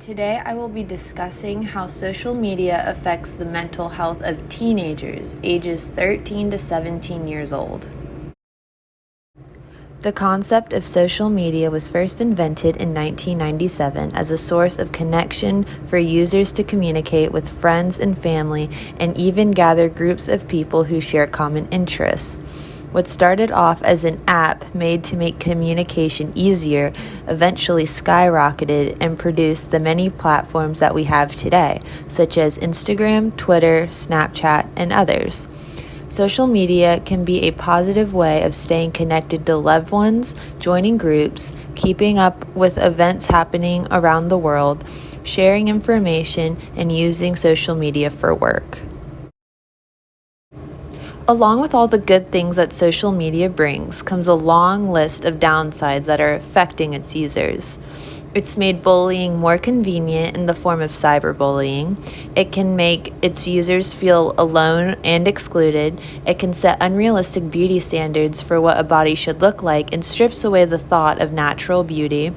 Today I will be discussing how social media affects the mental health of teenagers ages 13 to 17 years old. The concept of social media was first invented in 1997 as a source of connection for users to communicate with friends and family and even gather groups of people who share common interests. What started off as an app made to make communication easier eventually skyrocketed and produced the many platforms that we have today, such as Instagram, Twitter, Snapchat, and others. Social media can be a positive way of staying connected to loved ones, joining groups, keeping up with events happening around the world, sharing information, and using social media for work. Along with all the good things that social media brings comes a long list of downsides that are affecting its users. It's made bullying more convenient in the form of cyberbullying. It can make its users feel alone and excluded. It can set unrealistic beauty standards for what a body should look like and strips away the thought of natural beauty.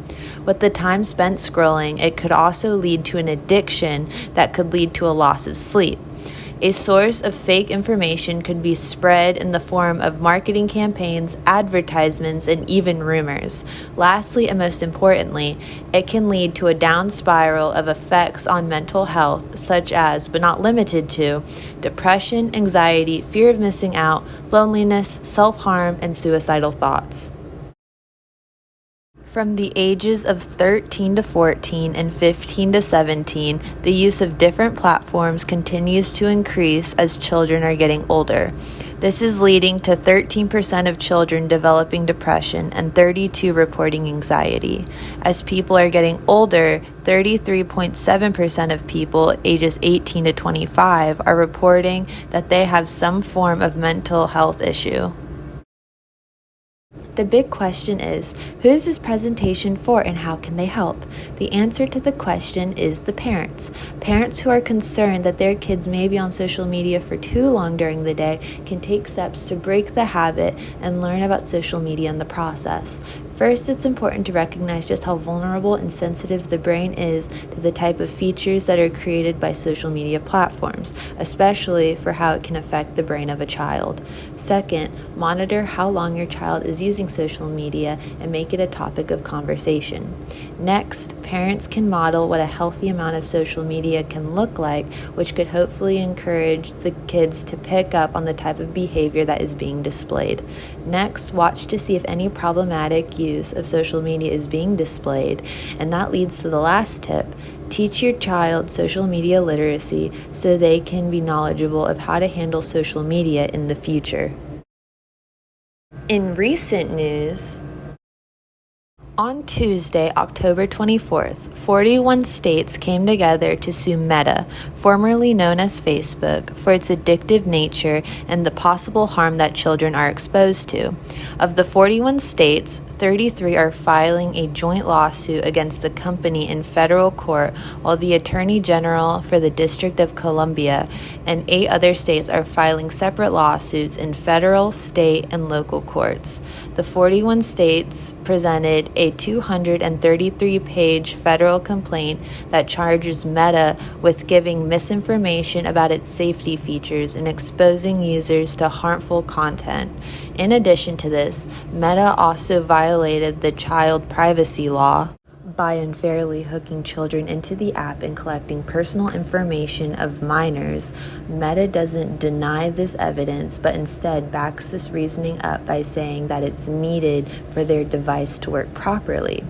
With the time spent scrolling, it could also lead to an addiction that could lead to a loss of sleep. A source of fake information could be spread in the form of marketing campaigns, advertisements, and even rumors. Lastly, and most importantly, it can lead to a down spiral of effects on mental health, such as, but not limited to, depression, anxiety, fear of missing out, loneliness, self-harm, and suicidal thoughts. From the ages of 13 to 14 and 15 to 17, the use of different platforms continues to increase as children are getting older. This is leading to 13% of children developing depression and 32% reporting anxiety. As people are getting older, 33.7% of people ages 18 to 25 are reporting that they have some form of mental health issue. The big question is, who is this presentation for and how can they help? The answer to the question is the parents. Parents who are concerned that their kids may be on social media for too long during the day can take steps to break the habit and learn about social media in the process. First, it's important to recognize just how vulnerable and sensitive the brain is to the type of features that are created by social media platforms, especially for how it can affect the brain of a child. Second, monitor how long your child is using social media and make it a topic of conversation. Next, parents can model what a healthy amount of social media can look like, which could hopefully encourage the kids to pick up on the type of behavior that is being displayed. Next, watch to see if any problematic use of social media is being displayed, and that leads to the last tip. Teach your child social media literacy so they can be knowledgeable of how to handle social media in the future. In recent news, on Tuesday, October 24th, 41 states came together to sue Meta, formerly known as Facebook, for its addictive nature and the possible harm that children are exposed to. Of the 41 states, 33 are filing a joint lawsuit against the company in federal court, while the Attorney General for the District of Columbia and 8 other states are filing separate lawsuits in federal, state, and local courts. The 41 states presented a 233-page federal complaint that charges Meta with giving misinformation about its safety features and exposing users to harmful content. In addition to this, Meta also violated the child privacy law by unfairly hooking children into the app and collecting personal information of minors. Meta doesn't deny this evidence, but instead backs this reasoning up by saying that it's needed for their device to work properly.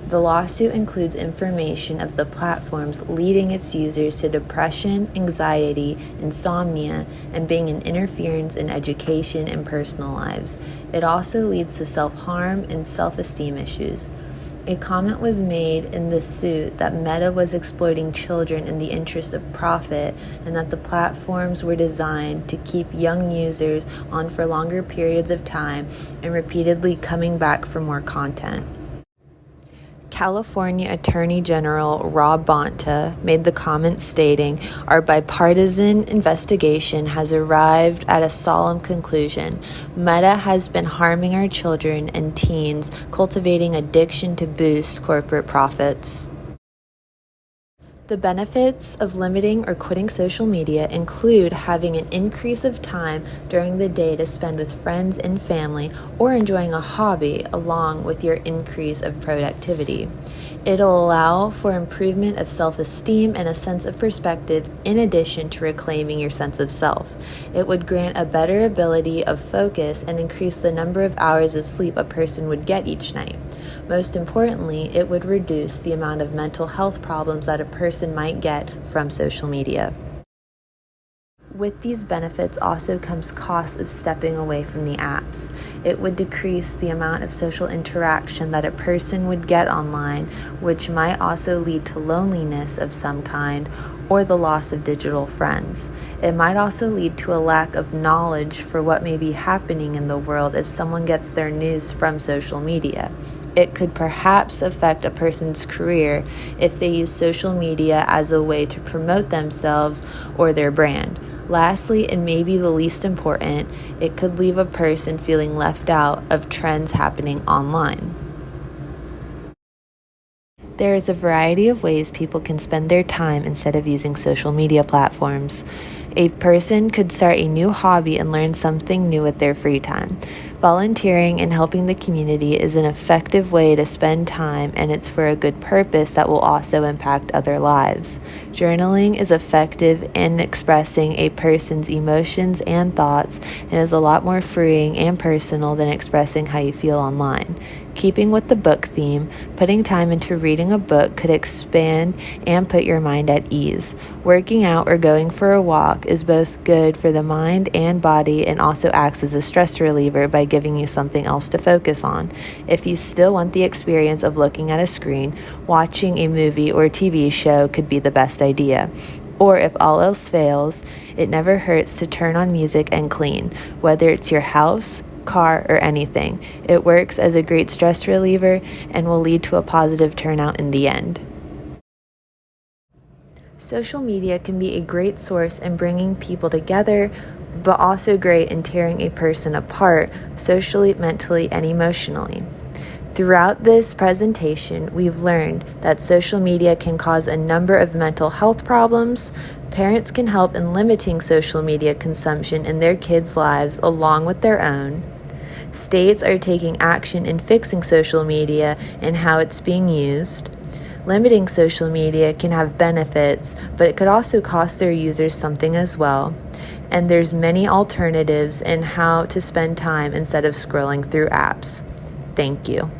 The lawsuit includes information of the platforms leading its users to depression, anxiety, insomnia, and being an interference in education and personal lives. It also leads to self-harm and self-esteem issues. A comment was made in the suit that Meta was exploiting children in the interest of profit and that the platforms were designed to keep young users on for longer periods of time and repeatedly coming back for more content. California Attorney General Rob Bonta made the comment stating, "Our bipartisan investigation has arrived at a solemn conclusion. Meta has been harming our children and teens, cultivating addiction to boost corporate profits." The benefits of limiting or quitting social media include having an increase of time during the day to spend with friends and family or enjoying a hobby along with your increase of productivity. It'll allow for improvement of self-esteem and a sense of perspective in addition to reclaiming your sense of self. It would grant a better ability of focus and increase the number of hours of sleep a person would get each night. Most importantly, it would reduce the amount of mental health problems that a person might get from social media. With these benefits also comes costs of stepping away from the apps. It would decrease the amount of social interaction that a person would get online, which might also lead to loneliness of some kind or the loss of digital friends. It might also lead to a lack of knowledge for what may be happening in the world if someone gets their news from social media. It could perhaps affect a person's career if they use social media as a way to promote themselves or their brand. Lastly, and maybe the least important, it could leave a person feeling left out of trends happening online. There is a variety of ways people can spend their time instead of using social media platforms. A person could start a new hobby and learn something new with their free time. Volunteering and helping the community is an effective way to spend time, and it's for a good purpose that will also impact other lives. Journaling is effective in expressing a person's emotions and thoughts and is a lot more freeing and personal than expressing how you feel online. Keeping with the book theme, putting time into reading a book could expand and put your mind at ease. Working out or going for a walk is both good for the mind and body and also acts as a stress reliever by giving you something else to focus on. If you still want the experience of looking at a screen, watching a movie or TV show could be the best idea. Or if all else fails, it never hurts to turn on music and clean, whether it's your house, car, or anything. It works as a great stress reliever and will lead to a positive turnout in the end. Social media can be a great source in bringing people together, but also great in tearing a person apart socially, mentally, and emotionally. Throughout this presentation, we've learned that social media can cause a number of mental health problems. Parents can help in limiting social media consumption in their kids' lives along with their own. States are taking action in fixing social media and how it's being used. Limiting social media can have benefits, but it could also cost their users something as well. And there's many alternatives in how to spend time instead of scrolling through apps. Thank you.